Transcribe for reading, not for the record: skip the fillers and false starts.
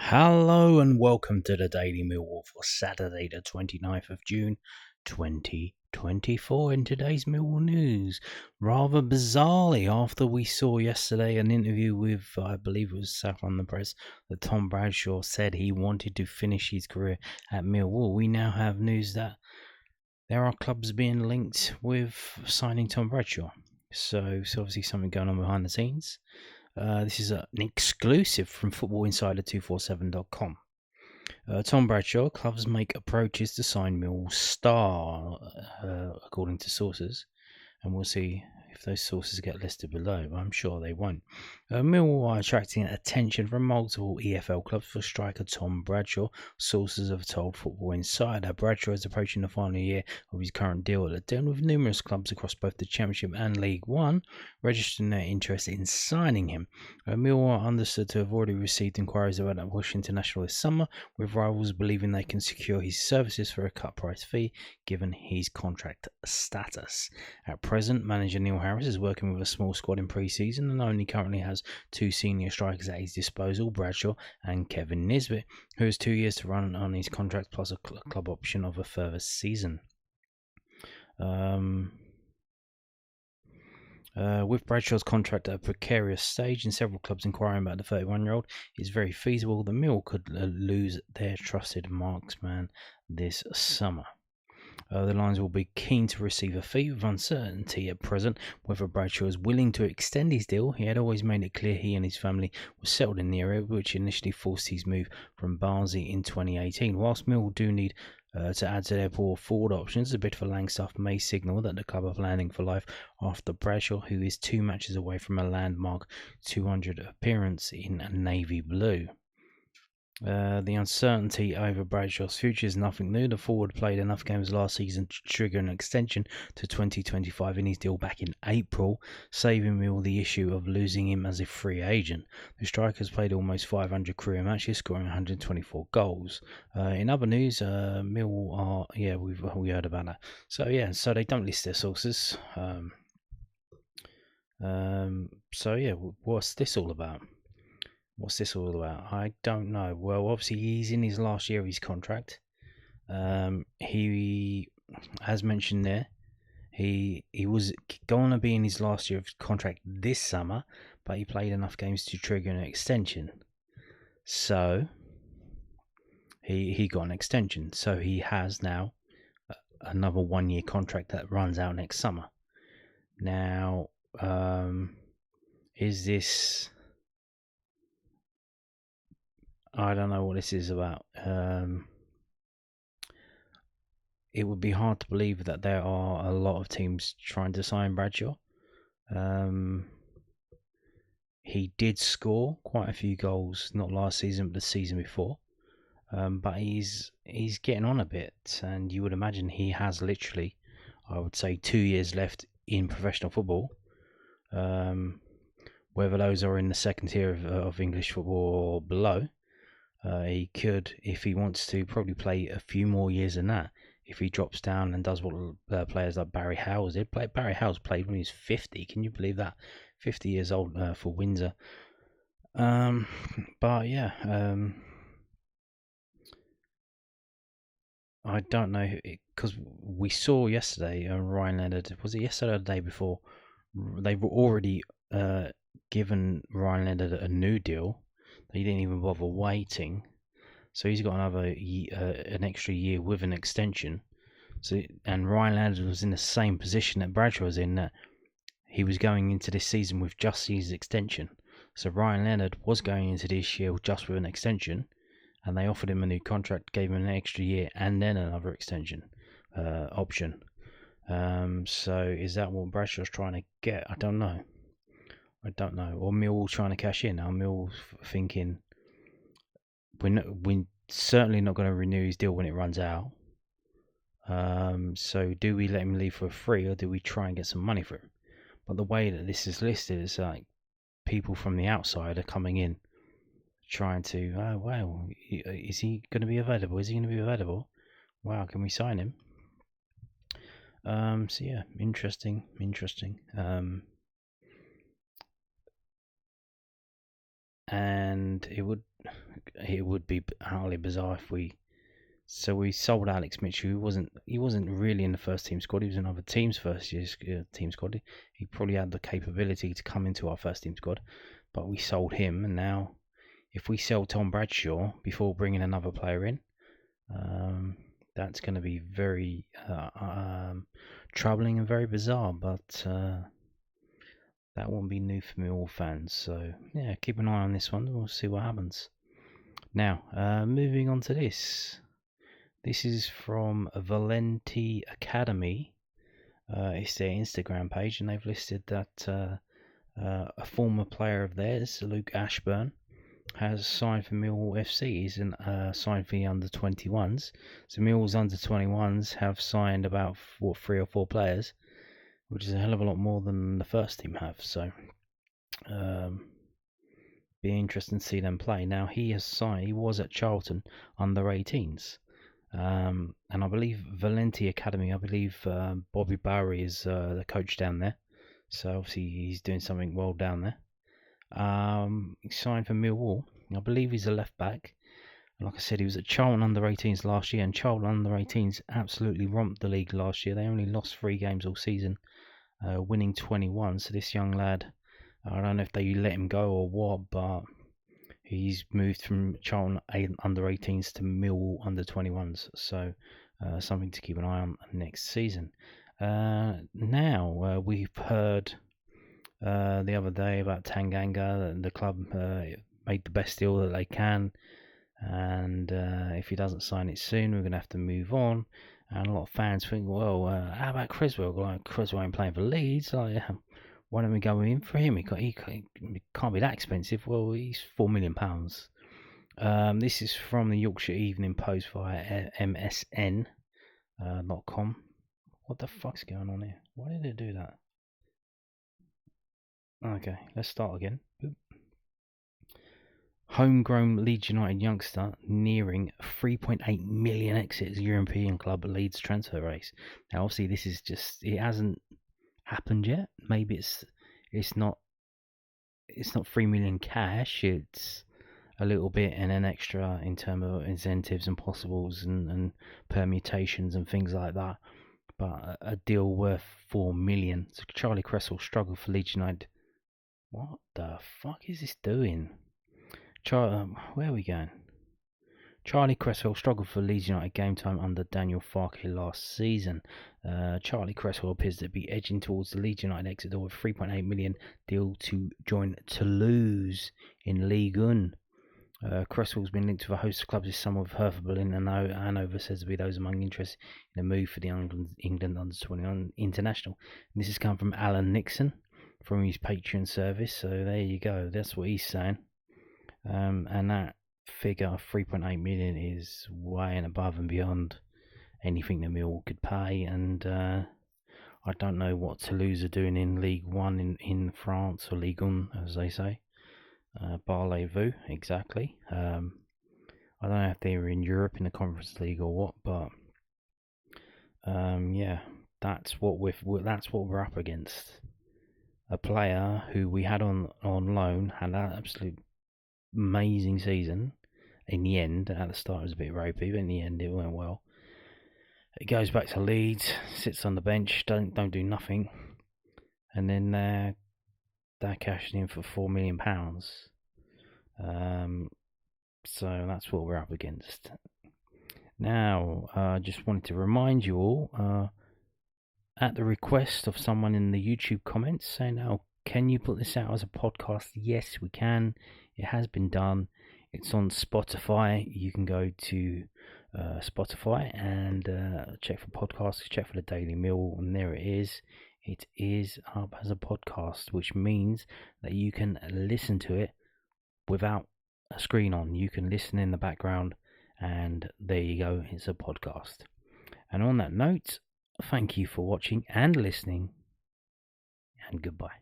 Hello and welcome to the Daily Millwall for Saturday the 29th of June 2024. In today's Millwall news, rather bizarrely, after we saw yesterday an interview with, I believe it was South London Press, that Tom Bradshaw said he wanted to finish his career at Millwall, we now have news that there are clubs being linked with signing Tom Bradshaw. So it's obviously something going on behind the scenes. This is an exclusive from FootballInsider247.com. Tom Bradshaw, clubs make approaches to sign Millwall star, according to sources, and we'll see if those sources get listed below, but I'm sure they won't. Millwall are attracting attention from multiple EFL clubs for striker Tom Bradshaw. Sources have told Football Insider Bradshaw is approaching the final year of his current deal at the Den, with numerous clubs across both the Championship and League One registering their interest in signing him. Millwall are understood to have already received inquiries about Bush International this summer, with rivals believing they can secure his services for a cut price fee given his contract status. At present, manager Neil Harris is working with a small squad in pre-season and only currently has two senior strikers at his disposal, Bradshaw and Kevin Nisbet, who has 2 years to run on his contract plus a club option of a further season. With Bradshaw's contract at a precarious stage and several clubs inquiring about the 31-year-old, it's very feasible the Mill could lose their trusted marksman this summer. The Lions will be keen to receive a fee, with uncertainty at present whether Bradshaw is willing to extend his deal. He had always made it clear he and his family were settled in the area, which initially forced his move from Barnsley in 2018. Whilst Mill do need to add to their pool of forward options, a bit for Langstaff may signal that the club are planning for life after Bradshaw, who is 2 matches away from a landmark 200 appearance in navy blue. The uncertainty over Bradshaw's future is nothing new. The forward played enough games last season to trigger an extension to 2025 in his deal back in April, saving Mill the issue of losing him as a free agent. The striker's played almost 500 career matches, scoring 124 goals. In other news, Mill are, we heard about that. So they don't list their sources. What's this all about? I don't know. Well, obviously he's in his last year of his contract. He, as mentioned there, he was going to be in his last year of contract this summer, but he played enough games to trigger an extension. So he got an extension. So he has now another 1 year contract that runs out next summer. Now, is this... I don't know what this is about. It would be hard to believe that there are a lot of teams trying to sign Bradshaw. He did score quite a few goals, not last season, but the season before. But he's getting on a bit, and you would imagine he has literally, I would say, 2 years left in professional football. Whether those are in the second tier of English football or below. He could, if he wants to, probably play a few more years than that. If he drops down and does what players like Barry Howes did. Barry Howes played when he was 50. Can you believe that? 50 years old for Windsor. But yeah, I don't know, because we saw yesterday Ryan Leonard. Was it yesterday or the day before? They've already given Ryan Leonard a new deal. He didn't even bother waiting, so he's got another an extra year with an extension. And Ryan Leonard was in the same position that Bradshaw was in, that he was going into this season with just his extension. So Ryan Leonard was going into this year just with an extension, and they offered him a new contract, gave him an extra year, and then another extension option. So is that what Bradshaw's trying to get? I don't know. Or Millwall trying to cash in. Are Millwall thinking we're certainly not going to renew his deal when it runs out? So do we let him leave for free, or do we try and get some money for him? But the way that this is listed is like people from the outside are coming in, trying to, oh wow, is he going to be available? Wow, can we sign him? So yeah, interesting. and it would be utterly bizarre if we. So we sold Alex Mitchell. He wasn't really in the first team squad. He was in other teams' first year team squad. He probably had the capability to come into our first team squad, but we sold him. And now, if we sell Tom Bradshaw before bringing another player in, that's going to be very troubling and very bizarre. But that won't be new for Millwall fans. So yeah, keep an eye on this one. We'll see what happens. Now, moving on to this. This is from Volenti Academy. It's their Instagram page, and they've listed that a former player of theirs, Luke Ashburn, has signed for Millwall FC. He's signed for the under-21s. So Millwall's under-21s have signed about 3 or 4 players, which is a hell of a lot more than the first team have. So be interesting to see them play. Now he was at Charlton under-18s. And I believe Volenti Academy, Bobby Bowery is the coach down there. So obviously he's doing something well down there. He signed for Millwall. I believe he's a left back. And like I said, he was at Charlton under-18s last year, and Charlton under-18s absolutely romped the league last year. They only lost 3 games all season, winning 21. So this young lad, I don't know if they let him go or what, but he's moved from Charlton under-18s to Millwall under-21s, so something to keep an eye on next season. Now, we've heard the other day about Tanganga. The club made the best deal that they can, and if he doesn't sign it soon, we're going to have to move on. And a lot of fans think, well, how about Cresswell? Like, Cresswell ain't playing for Leeds. Like, why don't we go in for him? He can't be that expensive. Well, he's £4 million. This is from the Yorkshire Evening Post via MSN.com. What the fuck's going on here? Why did it do that? Okay, let's start again. Homegrown Leeds United youngster nearing 3.8 million exits European club Leeds transfer race. Now, obviously, this is it hasn't happened yet. Maybe it's not 3 million cash. It's a little bit and an extra in terms of incentives and possibles and permutations and things like that. But a deal worth 4 million. So Charlie Cresswell struggled for Leeds United. What the fuck is this doing? Where are we going? Charlie Cresswell struggled for Leeds United game time under Daniel Farke last season. Charlie Cresswell appears to be edging towards the Leeds United exit door with 3.8 million deal to join Toulouse in Ligue 1. Cresswell's been linked to a host of clubs this summer with Hertha Berlin and Hanover says to be those among interest in a move for the England under-21 international. And this has come from Alan Nixon from his Patreon service. So there you go. That's what he's saying. And that figure of 3.8 million is way and above and beyond anything that Millwall could pay, and I don't know what Toulouse are doing in Ligue 1 in France, or Ligue 1 as they say. Parlez-vous, exactly. I don't know if they were in Europe in the Conference League or what, but yeah, that's what we're up against. A player who we had on loan, had an absolute amazing season. In the end, at the start it was a bit ropey, but in the end it went well. It goes back to Leeds, sits on the bench, don't do nothing, and then they're cashing in for £4 million. So that's what we're up against. Now, I just wanted to remind you all, at the request of someone in the YouTube comments saying, "Oh, can you put this out as a podcast?" Yes, we can. It has been done. It's on Spotify. You can go to Spotify and check for podcasts, check for the Daily Mill, and there it is. It is up as a podcast, which means that you can listen to it without a screen on. You can listen in the background, and there you go. It's a podcast. And on that note, thank you for watching and listening, and goodbye.